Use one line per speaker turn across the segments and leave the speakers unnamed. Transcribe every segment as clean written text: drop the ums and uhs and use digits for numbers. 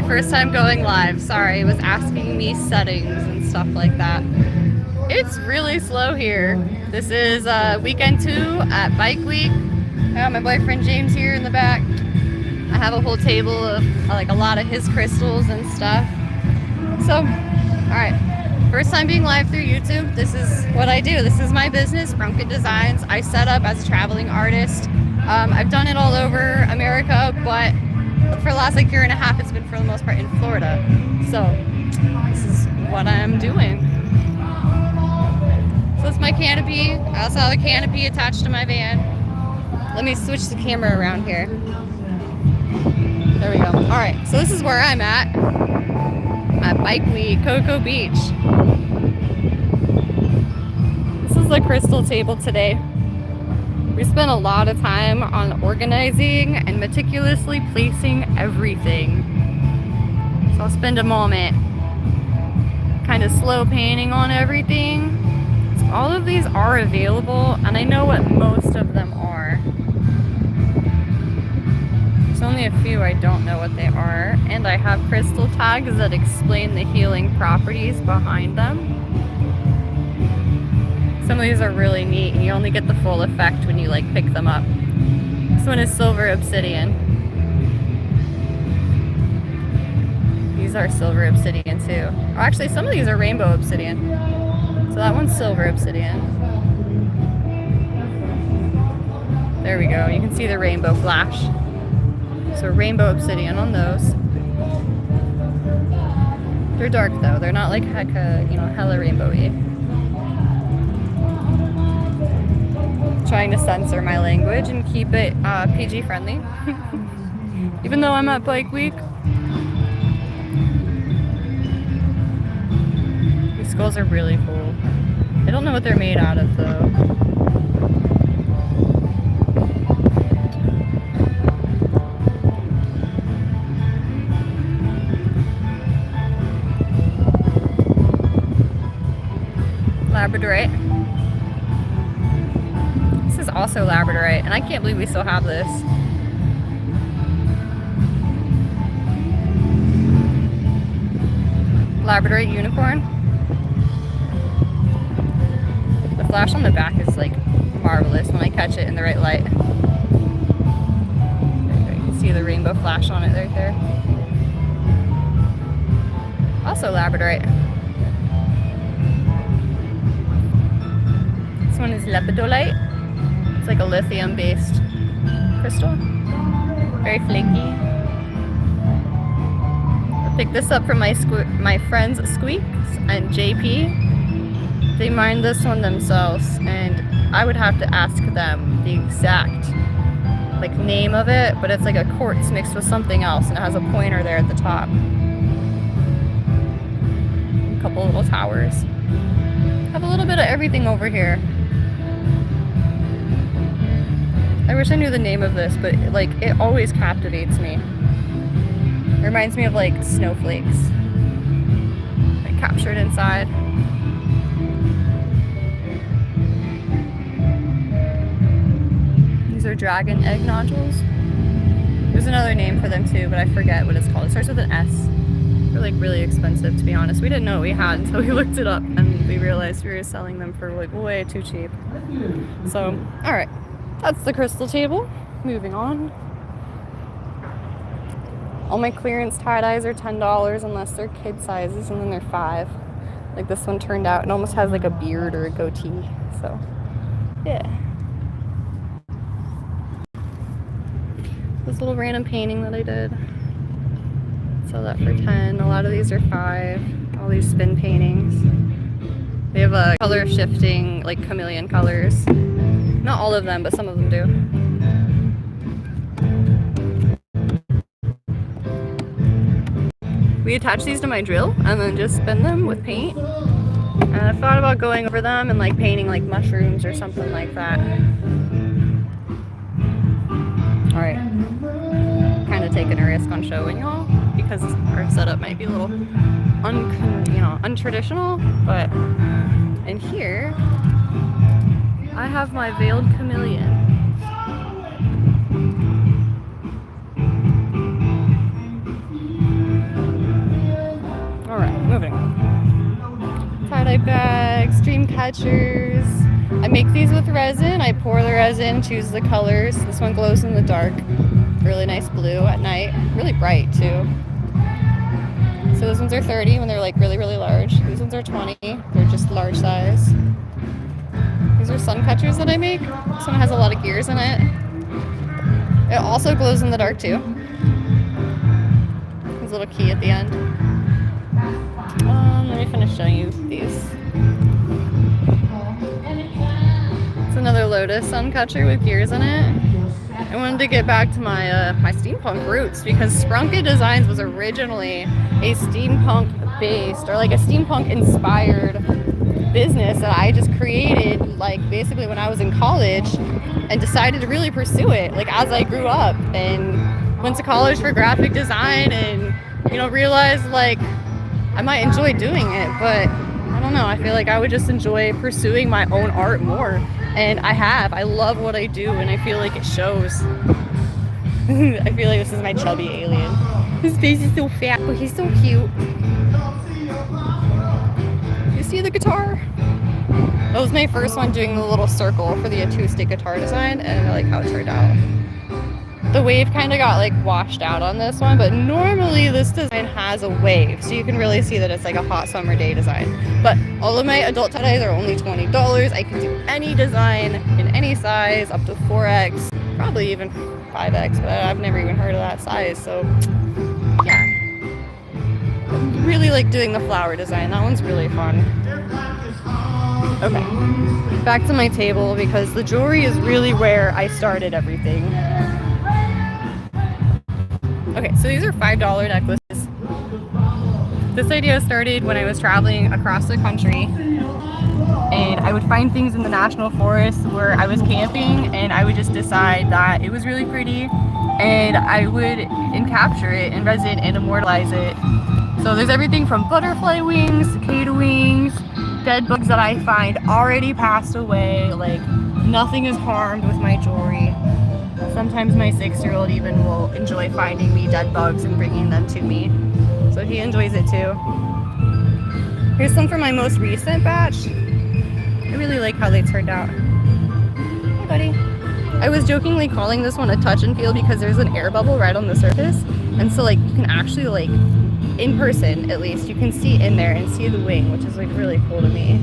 first time going live. Sorry, it was asking me settings and stuff like that. It's really slow here. This is weekend 2 at Bike Week. I got my boyfriend James here in the back. I have a whole table of like a lot of his crystals and stuff. So, alright. First time being live through YouTube. This is what I do. This is my business, Sprunket Designs. I set up as a traveling artist. I've done it all over America, but for the last like year and a half, it's been for the most part in Florida. So this is what I'm doing. So that's my canopy. I also have a canopy attached to my van. Let me switch the camera around here. There we go. All right, so this is where I'm at Bike Week, Cocoa Beach. This is the crystal table today. We spent a lot of time on organizing and meticulously placing everything. So I'll spend a moment kind of slow painting on everything. So all of these are available, and I know what most of them are. There's only a few I don't know what they are, and I have crystal tags that explain the healing properties behind them. Some of these are really neat, and you only get the full effect when you like pick them up. This one is silver obsidian. These are silver obsidian too. Oh, actually, some of these are rainbow obsidian. So that one's silver obsidian. There we go. You can see the rainbow flash. So rainbow obsidian on those. They're dark though. They're not like hecka, hella rainbowy. Trying to censor my language and keep it PG friendly. Even though I'm at Bike Week. These skulls are really cool. I don't know what they're made out of though. Labradorite. This is also labradorite, and I can't believe we still have this. Labradorite unicorn. The flash on the back is like marvelous when I catch it in the right light. There you can see the rainbow flash on it right there. Also labradorite. This one is lepidolite. It's like a lithium-based crystal. Very flaky. I picked this up from my friends Squeaks and JP. They mined this one themselves, and I would have to ask them the exact name of it, but it's like a quartz mixed with something else, and it has a pointer there at the top. A couple little towers. Have a little bit of everything over here. I wish I knew the name of this, but it always captivates me. It reminds me of snowflakes, captured inside. These are dragon egg nodules. There's another name for them too, but I forget what it's called. It starts with an S. They're really expensive, to be honest. We didn't know what we had until we looked it up, and we realized we were selling them for way too cheap. So, all right. That's the crystal table. Moving on. All my clearance tie-dyes are $10 unless they're kid sizes, and then they're $5. Like this one turned out and almost has like a beard or a goatee. So, yeah. This little random painting that I did. Sell that for 10. A lot of these are 5. All these spin paintings. They have a color shifting, chameleon colors. Not all of them, but some of them do. We attach these to my drill and then just spin them with paint. And I thought about going over them and painting mushrooms or something like that. Alright. Kind of taking a risk on showing y'all because our setup might be a little untraditional, but in here I have my veiled chameleon. I've got extreme catchers. I make these with resin. I pour the resin, choose the colors. This one glows in the dark. Really nice blue at night. Really bright too. So those ones are 30 when they're like really, really large. These ones are 20. They're just large size. These are sun catchers that I make. This one has a lot of gears in it. It also glows in the dark too. There's a little key at the end. Let me finish showing you these. It's another Lotus sun catcher with gears in it. I wanted to get back to my my steampunk roots because Sprunket Designs was originally a steampunk based or like a steampunk inspired business that I just created like basically when I was in college and decided to really pursue it like as I grew up and went to college for graphic design and you know realized like I might enjoy doing it, but I don't know, I feel like I would just enjoy pursuing my own art more. And I love what I do and I feel like it shows. I feel like this is my chubby alien. His face is so fat, but he's so cute. You see the guitar? That was my first one doing the little circle for the acoustic guitar design and I like how it turned out. The wave kind of got like washed out on this one, but normally this design has a wave, so you can really see that it's like a hot summer day design. But all of my adult tie-dyes are only $20. I can do any design in any size, up to 4X, probably even 5X, but I've never even heard of that size, so yeah. I really like doing the flower design. That one's really fun. Okay, back to my table because the jewelry is really where I started everything. Okay, so these are $5 necklaces. This idea started when I was traveling across the country and I would find things in the national forest where I was camping and I would just decide that it was really pretty and I would encapture it in resin and immortalize it. So there's everything from butterfly wings, cicada wings, dead bugs that I find already passed away, like nothing is harmed with my jewelry. Sometimes my 6-year-old even will enjoy finding me dead bugs and bringing them to me. So he enjoys it too. Here's some from my most recent batch. I really like how they turned out. Hey buddy. I was jokingly calling this one a touch and feel because there's an air bubble right on the surface. And so like you can actually like, in person at least, you can see in there and see the wing, which is like really cool to me.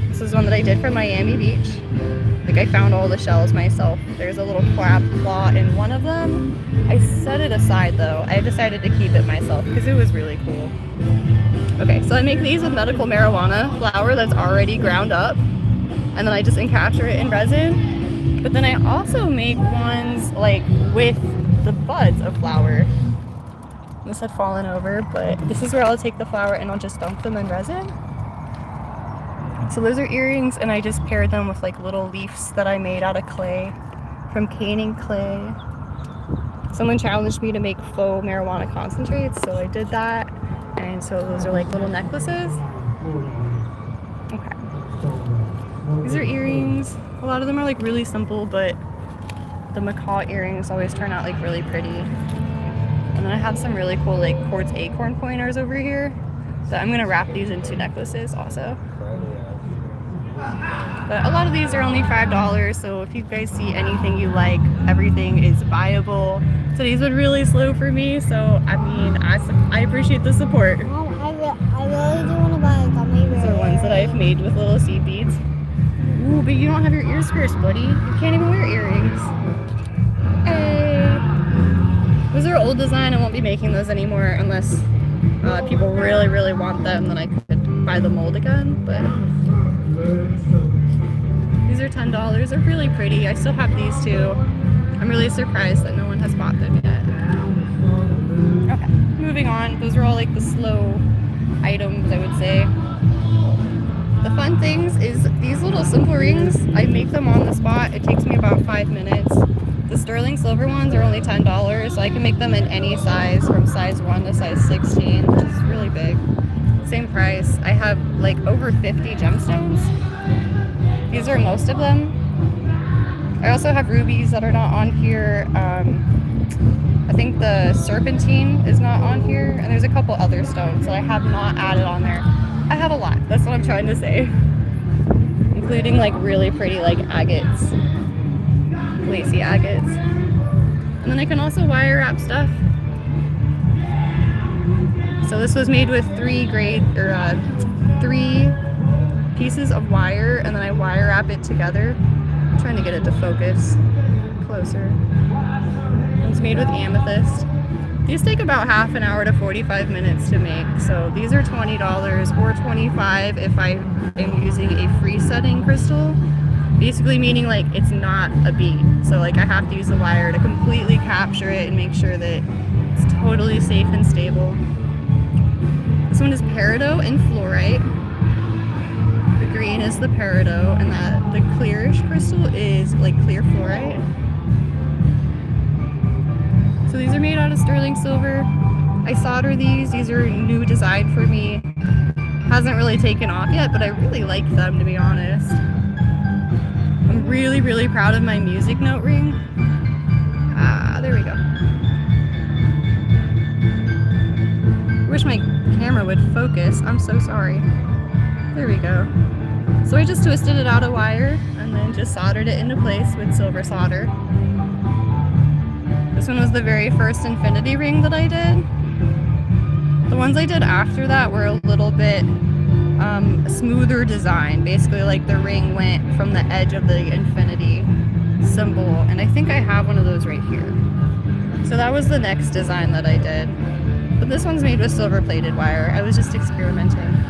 This is one that I did from Miami Beach. Like I found all the shells myself. There's a little crab claw in one of them. I set it aside though. I decided to keep it myself because it was really cool. Okay, so I make these with medical marijuana flower that's already ground up. And then I just encapture it in resin. But then I also make ones like with the buds of flower. This had fallen over, but this is where I'll take the flower and I'll just dunk them in resin. So those are earrings and I just paired them with like little leaves that I made out of clay from caning clay. Someone challenged me to make faux marijuana concentrates, so I did that. And so those are like little necklaces. Okay. These are earrings. A lot of them are like really simple, but the macaw earrings always turn out like really pretty. And then I have some really cool like quartz acorn pointers over here. So I'm gonna wrap these into necklaces also. But a lot of these are only $5, so if you guys see anything you like, everything is buyable. Today's been really slow for me, so I mean, I appreciate the support.
Mom, I really do want to buy a gummy bear.
These are ones that I've made with little seed beads. Ooh, but you don't have your ears pierced, buddy. You can't even wear earrings. Hey! Those are old design. I won't be making those anymore unless people really, really want them. Then I could buy the mold again, but these are $10. They're really pretty. I still have these too. I'm really surprised that no one has bought them yet. Okay, moving on. Those are all like the slow items, I would say. The fun things is these little simple rings, I make them on the spot. It takes me about 5 minutes. The sterling silver ones are only $10, so I can make them in any size, from size 1 to size 16, which is really big. Same price. I have like over 50 gemstones. These are most of them. I also have rubies that are not on here. I think the serpentine is not on here, and there's a couple other stones that I have not added on there. I have a lot. That's what I'm trying to say. Including like really pretty like agates. Lacy agates. And then I can also wire wrap stuff. So this was made with three pieces of wire, and then I wire wrap it together. I'm trying to get it to focus closer. It's made with amethyst. These take about half an hour to 45 minutes to make. So these are $20 or $25 if I am using a free setting crystal. Basically meaning like it's not a bead. So like I have to use the wire to completely capture it and make sure that it's totally safe and stable. This one is peridot and fluorite. The green is the peridot, and the clearish crystal is like clear fluorite. So these are made out of sterling silver. I solder these. These are a new design for me. Hasn't really taken off yet, but I really like them, to be honest. I'm really, really proud of my music note ring. There we go. Wish my camera would focus. I'm so sorry. There we go. So I just twisted it out of wire and then just soldered it into place with silver solder. This one was the very first infinity ring that I did. The ones I did after that were a little bit smoother design. Basically like the ring went from the edge of the infinity symbol, and I think I have one of those right here. So that was the next design that I did. But this one's made with silver plated wire. I was just experimenting.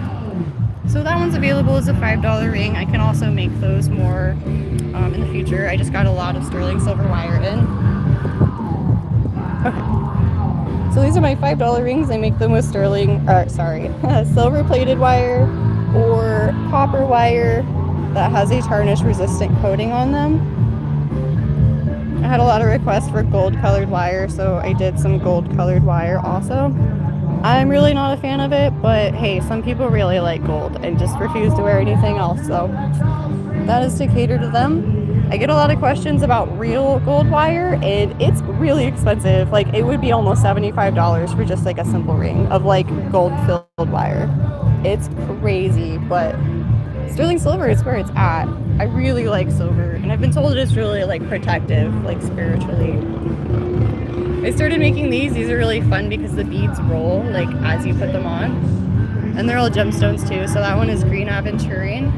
So that one's available as a $5 ring. I can also make those more in the future. I just got a lot of sterling silver wire in. Okay. So these are my $5 rings. I make them with silver plated wire or copper wire that has a tarnish resistant coating on them. I had a lot of requests for gold colored wire, so I did some gold colored wire also. I'm really not a fan of it, but hey, some people really like gold and just refuse to wear anything else, so that is to cater to them. I get a lot of questions about real gold wire, and it's really expensive. Like, it would be almost $75 for just like a simple ring of like gold filled wire. It's crazy, but sterling silver is where it's at. I really like silver, and I've been told it's really like protective, like spiritually. I started making these. These are really fun because the beads roll like as you put them on, and they're all gemstones too. So that one is green aventurine.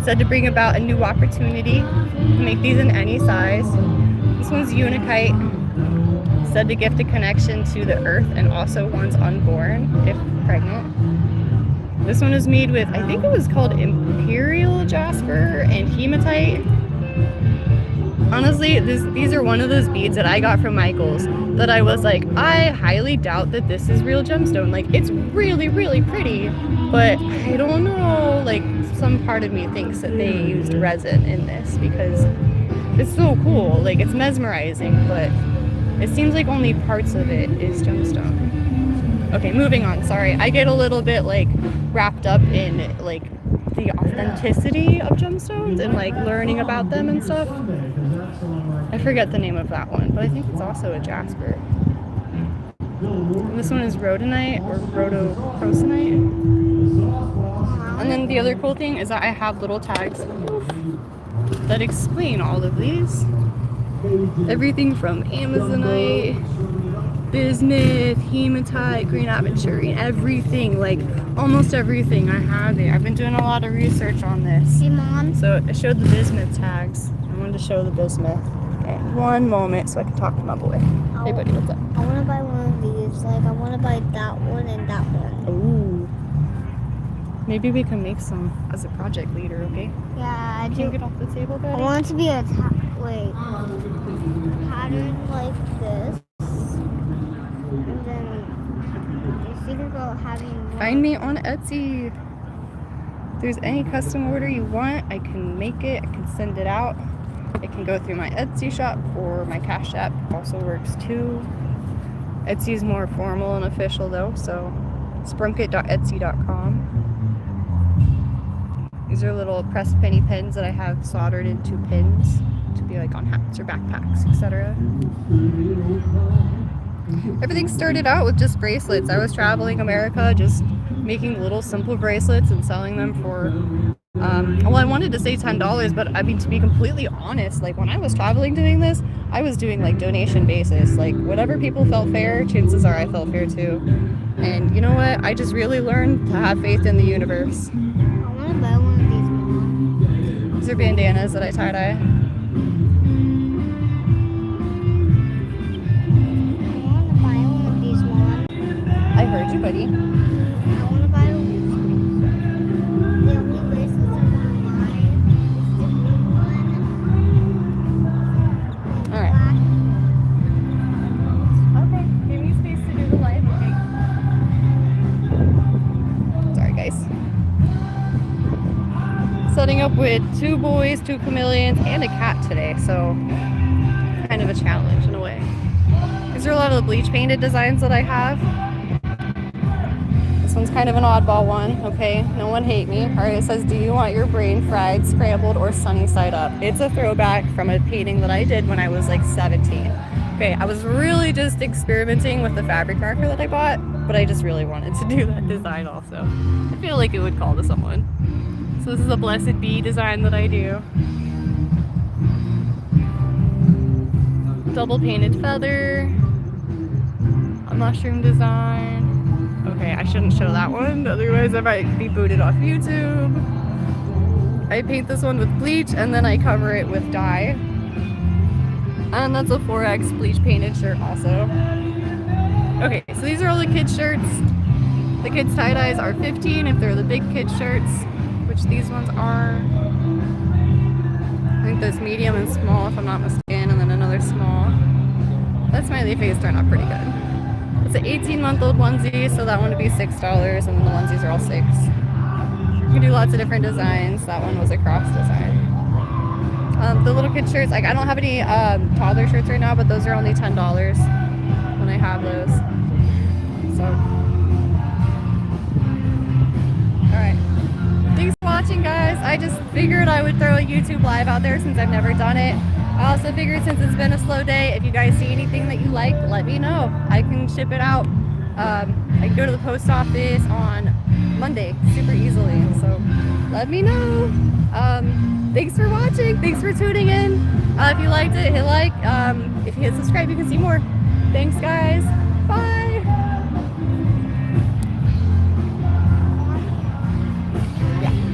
Said to bring about a new opportunity. You can make these in any size. This one's unikite. Said to gift a connection to the earth and also one's unborn if pregnant. This one is made with, I think it was called imperial jasper and hematite. Honestly, these are one of those beads that I got from Michael's that I was like, I highly doubt that this is real gemstone. Like, it's really, really pretty, but I don't know. Like, some part of me thinks that they used resin in this because it's so cool. Like, it's mesmerizing, but it seems like only parts of it is gemstone. Okay, moving on. Sorry, I get a little bit like wrapped up in like the authenticity of gemstones and like learning about them and stuff. I forget the name of that one, but I think it's also a jasper. And this one is rhodonite or rhodocrosonite. And then the other cool thing is that I have little tags that explain all of these. Everything from amazonite, bismuth, hematite, green aventurine, everything, like almost everything I have it. I've been doing a lot of research on this.
Hey, Mom.
So I showed the bismuth tags. I wanted to show the bismuth. Okay, one moment so I can talk to my boy. Hey buddy, what's up?
I want to buy one of these. Like, I want to buy that one and that one.
Ooh. Maybe we can make some as a project leader, okay?
Yeah, I
Can
do.
you get off the table,
I
buddy?
want it to be a pattern like this. And then you think about having one.
Find me on Etsy. If there's any custom order you want, I can make it. I can send it out. It can go through my Etsy shop, or my Cash App also works too. Etsy is more formal and official though, so sprunket.etsy.com. These are little pressed penny pins that I have soldered into pins to be like on hats or backpacks, etc. Everything started out with just bracelets. I was traveling America, just making little simple bracelets and selling them for well, I wanted to say $10, but I mean, to be completely honest, like when I was traveling doing this, I was doing like donation basis. Like whatever people felt fair, chances are I felt fair too. And you know what? I just really learned to have faith in the universe.
I want to buy one of these, Mom.
These are bandanas that I tie-dye.
I want to buy one of these, Mom.
I heard you, buddy.
I want to buy one. The only bracelets I want to buy is the blue one.
All right. Okay, give me space to do the live, okay? Sorry, guys. Setting up with 2 boys, 2 chameleons, and a cat today, so kind of a challenge in a way. These are a lot of the bleach painted designs that I have. This one's kind of an oddball one, okay? No one hate me. All right, it says, do you want your brain fried, scrambled, or sunny side up? It's a throwback from a painting that I did when I was like 17. Okay, I was really just experimenting with the fabric marker that I bought, but I just really wanted to do that design also. I feel like it would call to someone. So this is a blessed bee design that I do. Double painted feather. A mushroom design. Okay, I shouldn't show that one, otherwise I might be booted off YouTube. I paint this one with bleach and then I cover it with dye. And that's a 4X bleach painted shirt also. Okay, so these are all the kids' shirts. The kids' tie-dyes are 15 if they're the big kids' shirts, which these ones are. I think there's medium and small if I'm not mistaken, and then another small. That smiley face turned out pretty good. It's an 18-month-old onesie, so that one would be $6, and then the onesies are all $6. You can do lots of different designs. That one was a cross design. The little kid shirts, like I don't have any toddler shirts right now, but those are only $10 when I have those. So, all right. Thanks for watching, guys. I just figured I would throw a YouTube live out there since I've never done it. I also figured since it's been a slow day, if you guys see anything that you like, let me know. I can ship it out. I can go to the post office on Monday super easily, so let me know. Thanks for watching. Thanks for tuning in. If you liked it, hit like. If you hit subscribe, you can see more. Thanks, guys. Bye.